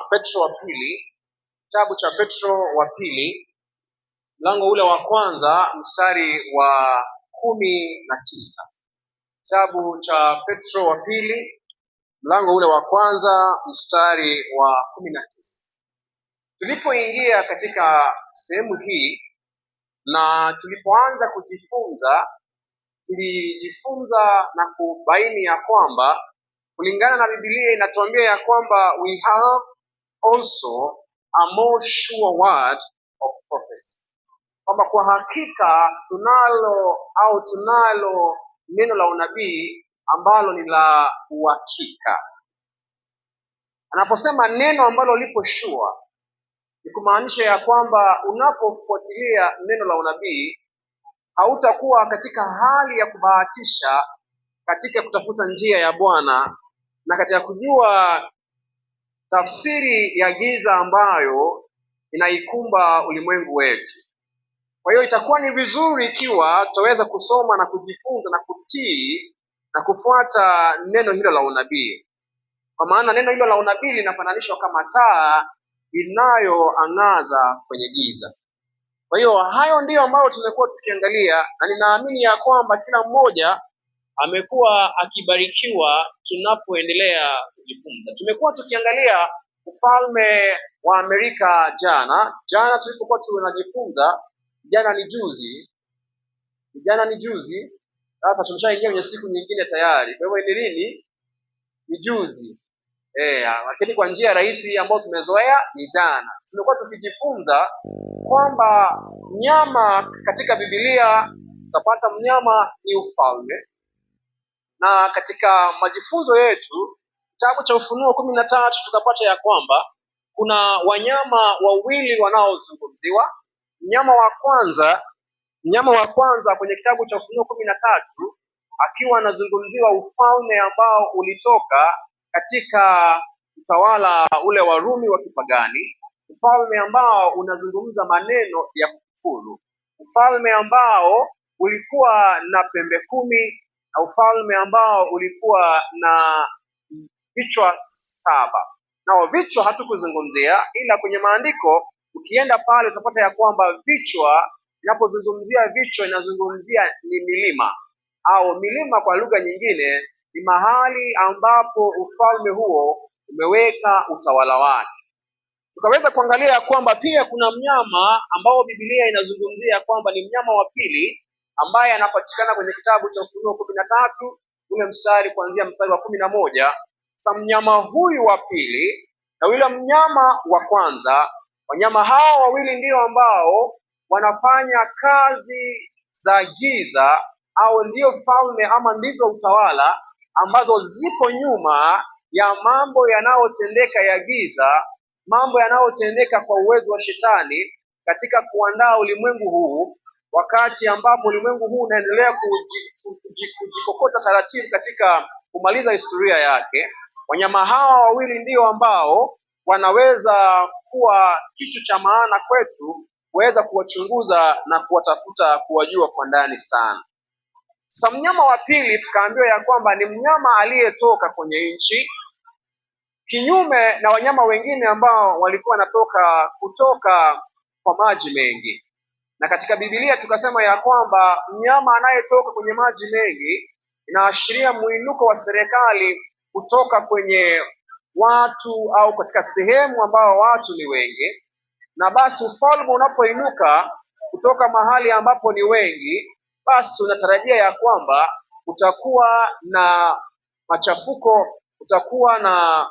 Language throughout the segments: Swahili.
Petro wa pili, kitabu cha Petro wa pili, mlango ule wa kwanza mstari wa 19. Kitabu cha Petro wa pili, mlango ule wa kwanza mstari wa 19. Tulipoingia katika sehemu hii na tulipoanza kujifunza, tulijifunza na kubaini ya kwamba kulingana na Biblia inatuambia ya kwamba we have also a more sure word of prophecy, kwamba kwa hakika tunalo neno la unabii ambalo ni la uhakika. Anaposema neno ambalo lipo sure, ni kumaanisha ya kwamba unapofuatilia neno la unabii hautakuwa katika hali ya kubahatisha katika kutafuta njia ya Bwana na katika kujua tafsiri ya giza ambayo inaikumba ulimwengu wetu. Kwa hiyo itakuwa ni vizuri ikiwa tutaweza kusoma na kujifunza na kutii na kufuata neno hilo la unabii, kwa maana neno hilo la unabii linafananishwa kama taa inayoangaza kwenye giza. Kwa hiyo hayo ndiyo ambayo tumekuwa tukiangalia, na ninaamini ya kwamba kila mmoja amekuwa akibarikiwa tunapoendelea kujifunza. Tumekuwa tukiangalia ufalme wa Amerika jana tulipokuwa tunajifunza. Jana ni juzi, sasa tumeshaingia kwenye siku nyingine tayari. Kwa hivyo ni lini? Ni juzi. Lakini kwa njia rahisi ambayo tumezoea ni jana. Tumekuwa tukijifunza kwamba mnyama katika Biblia, tutapata mnyama ni ufalme, na katika majifunzo yetu kitabu cha Ufunuo 13 tukapata ya kwamba kuna wanyama wawili wanaozungumziwa. Mnyama wa kwanza kwenye kitabu cha Ufunuo 13 akiwa anazungumziwa ufalme ambao ulitoka katika utawala ule wa Rumi wa kipagani, ufalme ambao unazungumza maneno ya kukufuru, ufalme ambao ulikuwa na pembe 10, na ufalme ambao ulikuwa na vichwa 7. Nao vichwa hatukuzungumzia, ila kwenye maandiko ukienda pale utapata ya kwamba vichwa, inapozungumzia vichwa inazungumzia ni milima, au milima kwa lugha nyingine ni mahali ambapo ufalme huo umeweka utawala wake. Tukaweza kuangalia kwamba pia kuna mnyama ambao Biblia inazungumzia kwamba ni mnyama wa pili ambaye anapatikana kwenye kitabu cha Ufunuo 13 ule mstari kuanzia mstari wa 11. Sasa mnyama huyu wa pili na yule mnyama wa kwanza, wanyama hao wawili ndio ambao wanafanya kazi za giza, au ndio falme ama ndizo utawala ambazo zipo nyuma ya mambo yanayotendeka ya giza, mambo yanayotendeka kwa uwezo wa shetani katika kuandaa ulimwengu huu, wakati ambapo ulimwengu huu unaendelea kujikokota taratibu katika kumaliza historia yake. Wanyama hawa wawili ndio ambao wanaweza kuwa kitu cha maana kwetu kuweza kuwachunguza na kuwatafuta, kuwajua kwa ndani sana. Sasa mnyama wa pili tukaambiwa ya kwamba ni mnyama aliyetoka kwenye nchi, kinyume na wanyama wengine ambao walikuwa wanatoka kutoka kwa maji mengi. Na katika Biblia tukasema ya kwamba mnyama anayetoka kwenye maji mengi inaashiria muinuko wa serikali kutoka kwenye watu au katika sehemu ambao watu ni wengi. Na basi ufalme unapoinuka kutoka mahali ambapo ni wengi, basi unatarajia ya kwamba utakuwa na machafuko, utakuwa na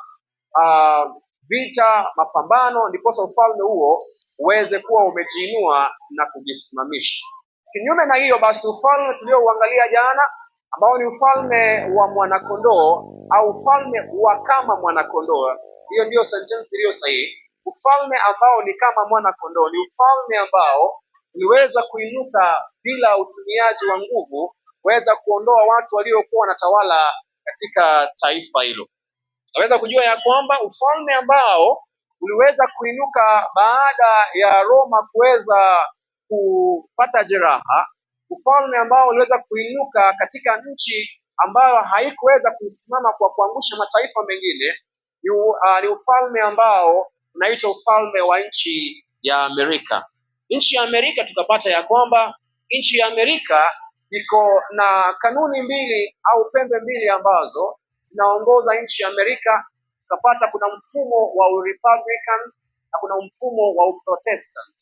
vita, mapambano, ndiposa ufalme huo uweze kuwa umejiinua na kujisimamisha. Kinyume na hiyo basi ufalme tuliouangalia jana ambao ni ufalme wa mwanakondoo, au ufalme wa kama mwanakondoo, hiyo ndiyo sentence iliyo sahihi. Ufalme ambao ni kama mwanakondoo ni ufalme ambao uliweza kuinuka bila utumiaji wa nguvu, kuweza kuondoa watu waliokuwa wanatawala katika taifa hilo. Naweza kujua ya kwamba ufalme ambao uliweza kuinuka baada ya Roma kuweza kupata jeraha, ufalme ambao uliweza kuinuka katika nchi ambayo haikuweza kusimama kwa kuangusha mataifa mengine, ni ufalme ambao unaitwa ufalme wa nchi ya Amerika. Nchi ya Amerika tukapata ya kwamba nchi ya Amerika iko na kanuni mbili au pembe mbili ambazo zinaongoza nchi ya Amerika. Tukapata kuna mfumo wa Republican na kuna mfumo wa Protestant.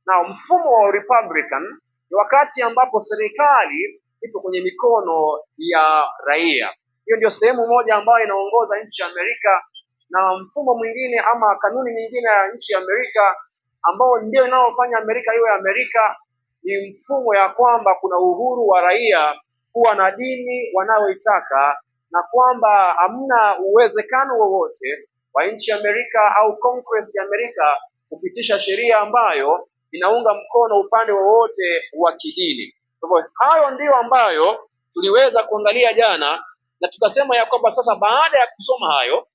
Na mfumo wa Republican ni wakati ambapo serikali ipo kwenye mikono ya raia. Hiyo ndio sehemu moja ambayo inaongoza nchi ya Amerika, na mfumo mwingine ama kanuni nyingine ya nchi ya Amerika ambao ndio inaofanya Amerika iwe Amerika ni mfumo ya kwamba kuna uhuru wa raia kuwa na dini wanayoitaka, na kwamba hamna uwezekano wowote wa nchi ya Amerika au Congress ya Amerika kupitisha sheria ambayo inaunga mkono upande wowote wa kidini. Kwa hivyo hayo ndiyo ambayo tuliweza kuangalia jana, na tukasema ya kwamba sasa baada ya kusoma hayo,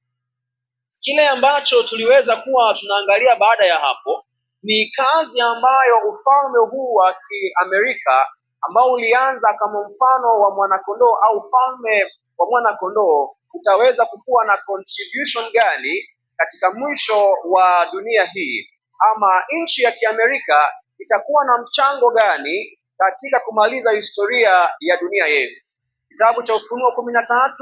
kile ambacho tuliweza kuwa tunaangalia baada ya hapo ni kazi ambayo ufalme huu wa Kiamerika ambao ulianza kama mfano wa mwanakondoo au ufalme wa mwanakondoo utaweza kukuwa na contribution gani katika mwisho wa dunia hii, ama nchi ya Kiamerika itakuwa na mchango gani katika kumaliza historia ya dunia yetu. Kitabu cha Ufunuo 13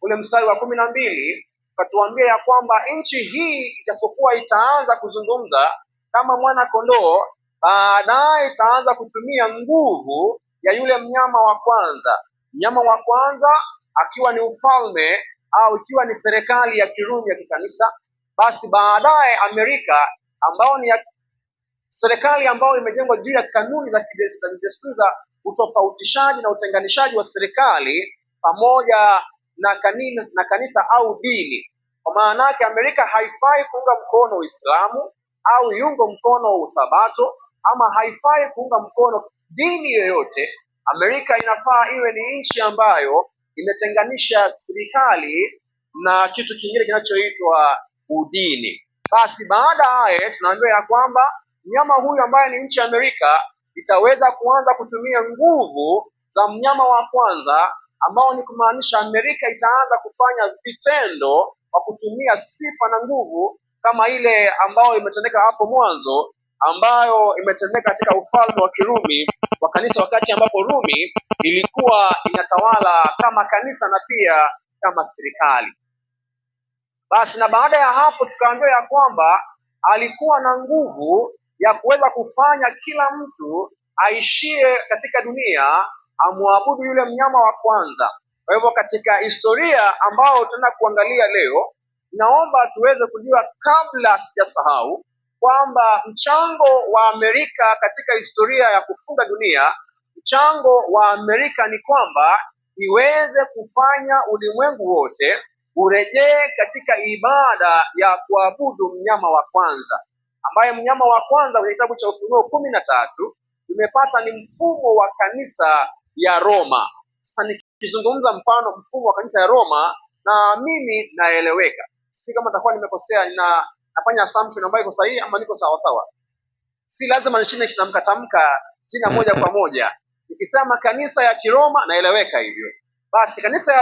ule mstari wa 12 katuambia ya kwamba nchi hii itapokuwa itaanza kuzungumza kama mwana kondoo, baadaye itaanza kutumia nguvu ya yule mnyama wa kwanza. Mnyama wa kwanza akiwa ni ufalme au ikiwa ni serikali ya Kirumi ya kikanisa, basi baadaye Amerika ambao ni serikali ambayo imejengwa juu ya kanuni za kidesturi za utofautishaji na utenganishaji wa serikali pamoja na kanisa au dini. Kwa maana yake Amerika haifai kuunga mkono Uislamu au iungo mkono Usabato, ama haifai kuunga mkono dini yoyote. Amerika inafaa iwe ni nchi ambayo imetenganisha serikali na kitu kingine kinachoitwa udini. Basi baada haya tunaambiwa ya kwamba mnyama huyu ambaye ni nchi ya Amerika itaweza kuanza kutumia nguvu za mnyama wa kwanza, ambao ni kumaanisha Amerika itaanza kufanya vitendo kwa kutumia sifa na nguvu kama ile ambayo imetendeka hapo mwanzo, ambayo imetendeka katika ufalme wa Kirumi wa kanisa, wakati ambapo Rumi ilikuwa inatawala kama kanisa na pia kama serikali. Basi na baada ya hapo tukaambiwa ya kwamba alikuwa na nguvu ya kuweza kufanya kila mtu aishie katika dunia amwabudu yule mnyama wa kwanza. Kwa hivyo katika historia ambayo tunaenda kuangalia leo, naomba tuweze kujua, kabla sijasahau, kwamba mchango wa Amerika katika historia ya kufunga dunia, mchango wa Amerika ni kwamba iweze kufanya ulimwengu wote urejee katika ibada ya kuabudu mnyama wa kwanza, ambaye mnyama wa kwanza kwenye kitabu cha Ufunuo 13 tumepata ni mfumo wa kanisa ya Roma. Sasa nikizungumza mfumo wa kanisa ya Roma, na mimi naeleweka, sijui kama nitakuwa nimekosea, nafanya assumption ambayo iko sahihi ama niko sawa sawa. Si lazima nishine kitamka jina moja kwa moja. Nikisema kanisa ya Kiroma naeleweka hivyo. Basi kanisa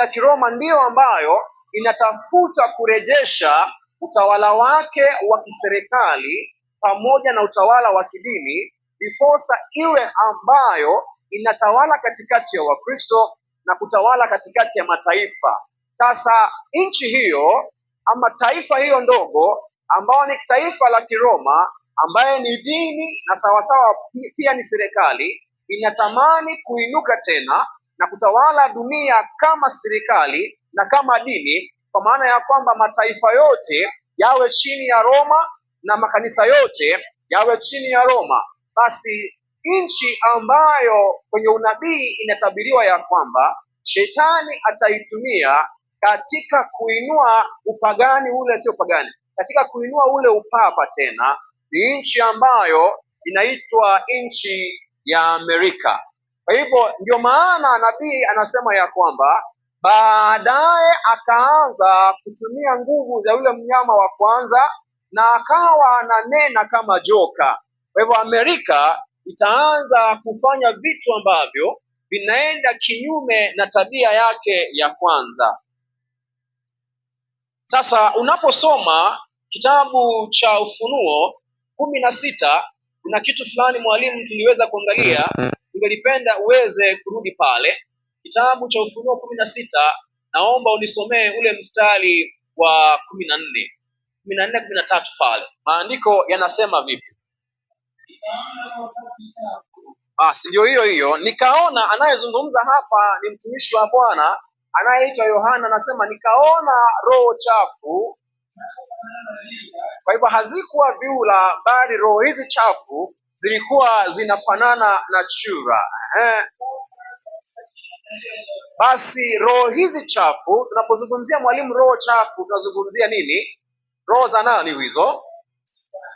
ya Kiroma ndiyo ambayo inatafuta kurejesha utawala wake wa kiserikali pamoja na utawala wa kidini, ndiposa iwe ambayo inatawala katikati ya Wakristo na kutawala katikati ya mataifa. Sasa nchi hiyo ama taifa hiyo ndogo ambao ni taifa la Kiroma, ambaye ni dini na sawasawa pia ni serikali, inatamani kuinuka tena na kutawala dunia kama serikali na kama dini, kwa maana ya kwamba mataifa yote yawe chini ya Roma na makanisa yote yawe chini ya Roma. Basi nchi ambayo kwenye unabii inatabiriwa ya kwamba shetani ataitumia katika kuinua upagani ule, sio pagani, katika kuinua ule upapa tena, ni nchi ambayo inaitwa nchi ya Amerika. Kwa hivyo ndio maana nabii anasema ya kwamba baadaye akaanza kutumia nguvu za yule mnyama wa kwanza na akawa ananena kama joka. Kwa hivyo Amerika itaanza kufanya vitu ambavyo vinaenda kinyume na tabia yake ya kwanza. Sasa unaposoma kitabu cha Ufunuo 16 kuna kitu fulani mwalimu tuliweza kuangalia, ningelipenda uweze kurudi pale kitabu cha Ufunuo 16. Naomba unisomee ule mstari wa 14, 14, 13 pale. Maandiko yanasema vipi? Basi ndio hiyo. Nikaona, anayezungumza hapa ni mtumishi wa Bwana anayeitwa Yohana, anasema nikaona roho chafu. Kwa hivyo hazikuwa viula, bali roho hizi chafu zilikuwa zinafanana na chura. Basi roho hizi chafu, tunapozungumzia mwalimu roho chafu tunazungumzia nini? Roho za nani hizo?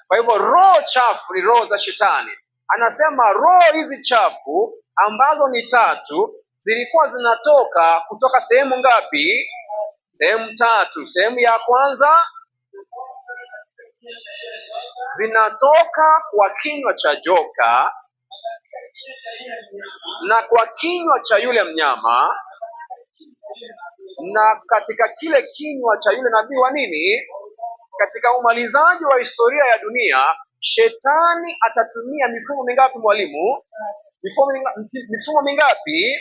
Kwa hivyo roho chafu ni roho za shetani. Anasema roho hizi chafu ambazo ni tatu zilikuwa zinatoka kutoka sehemu ngapi? Sehemu tatu. Sehemu ya kwanza zinatoka kwa kinywa cha joka na kwa kinywa cha yule mnyama na katika kile kinywa cha yule nabii wa nini? Katika umalizaji wa historia ya dunia, shetani atatumia mifumo mingapi mwalimu? Mifumo mingapi?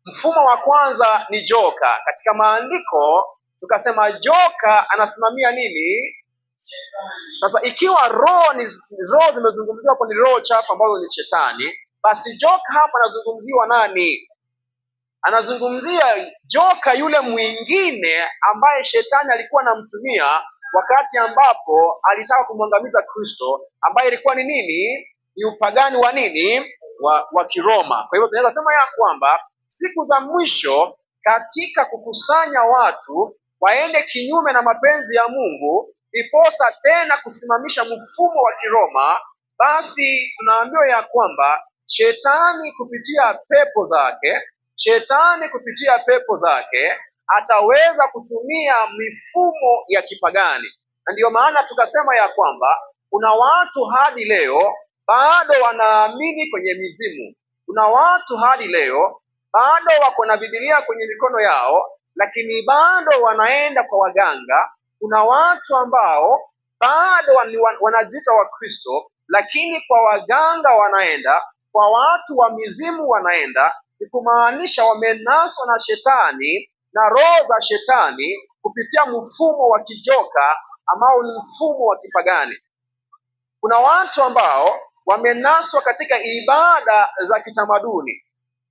Mfumo wa kwanza ni joka. Katika maandiko tukasema joka anasimamia nini? Sasa ikiwa roho zimezungumziwa hapo ni roho chafu ambazo ni shetani, basi joka hapa anazungumziwa nani? Anazungumzia joka yule mwingine ambaye shetani alikuwa anamtumia wakati ambapo alitaka kumwangamiza Kristo, ambaye ilikuwa ni nini? Ni upagani wa nini? Wa Kiroma. Kwa hivyo tunaweza sema ya kwamba siku za mwisho katika kukusanya watu waende kinyume na mapenzi ya Mungu, iposa tena kusimamisha mfumo wa Kiroma, basi tunaambiwa ya kwamba shetani kupitia pepo zake ataweza kutumia mifumo ya kipagani. Na ndiyo maana tukasema ya kwamba kuna watu hadi leo bado wanaamini kwenye mizimu. Kuna watu hadi leo bado wako na Biblia kwenye mikono yao, lakini bado wanaenda kwa waganga. Kuna watu ambao bado wanajiita Wakristo, lakini kwa waganga wanaenda, kwa watu wa mizimu wanaenda. Ni kumaanisha wamenaswa na shetani na roho za shetani kupitia mfumo wa kijoka ambao ni mfumo wa kipagani. Kuna watu ambao wamenaswa katika ibada za kitamaduni.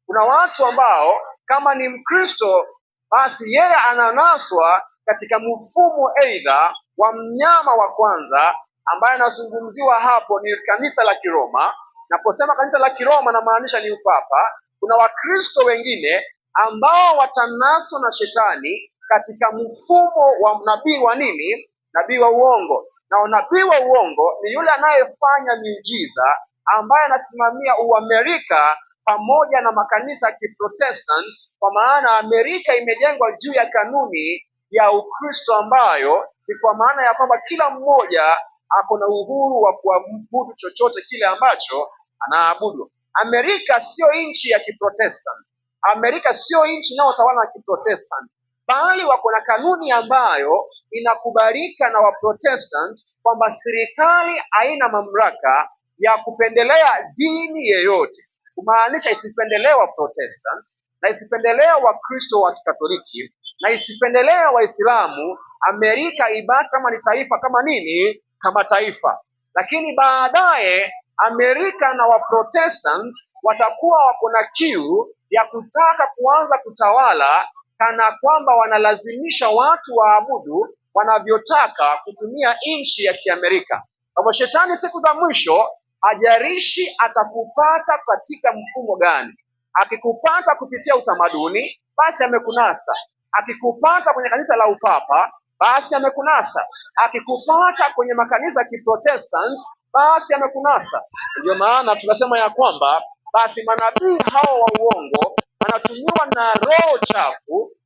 Kuna watu ambao kama ni Mkristo, basi yeye ananaswa katika mfumo aidha wa mnyama wa kwanza ambaye anazungumziwa hapo ni kanisa la Kiroma. Naposema kanisa la Kiroma namaanisha ni upapa. Kuna Wakristo wengine ambao watanaswa na shetani katika mfumo wa nabii wa nini? Nabii wa uongo. Na nabii wa uongo ni yule anayefanya miujiza, ambaye anasimamia Uamerika pamoja na makanisa ya Kiprotestant, kwa maana Amerika imejengwa juu ya kanuni ya Ukristo, ambayo ni kwa maana ya kwamba kila mmoja ako na uhuru wa kuabudu chochote kile ambacho anaabudu. Amerika sio nchi ya Kiprotestant. Amerika sio nchi inayotawala na Kiprotestant, bali wako na kanuni ambayo inakubalika na Waprotestant, kwamba serikali haina mamlaka ya kupendelea dini yeyote, kumaanisha isipendelee Waprotestant na isipendelee Wakristo wa Kikatoliki na isipendelee Waislamu. Amerika ibaki kama ni taifa kama nini? Kama taifa. Lakini baadaye Amerika na Waprotestant watakuwa wako na kiu ya kutaka kuanza kutawala, kana kwamba wanalazimisha watu waabudu wanavyotaka kutumia nchi ya Kiamerika. Kwa hivyo shetani siku za mwisho hajarishi atakupata katika mfumo gani. Akikupata kupitia utamaduni, basi amekunasa. Akikupata kwenye kanisa la upapa, basi amekunasa. Akikupata kwenye makanisa ya Kiprotestant, basi amekunasa. Ndio maana tunasema ya kwamba basi manabii hao wa uongo wanatumiwa na roho chafu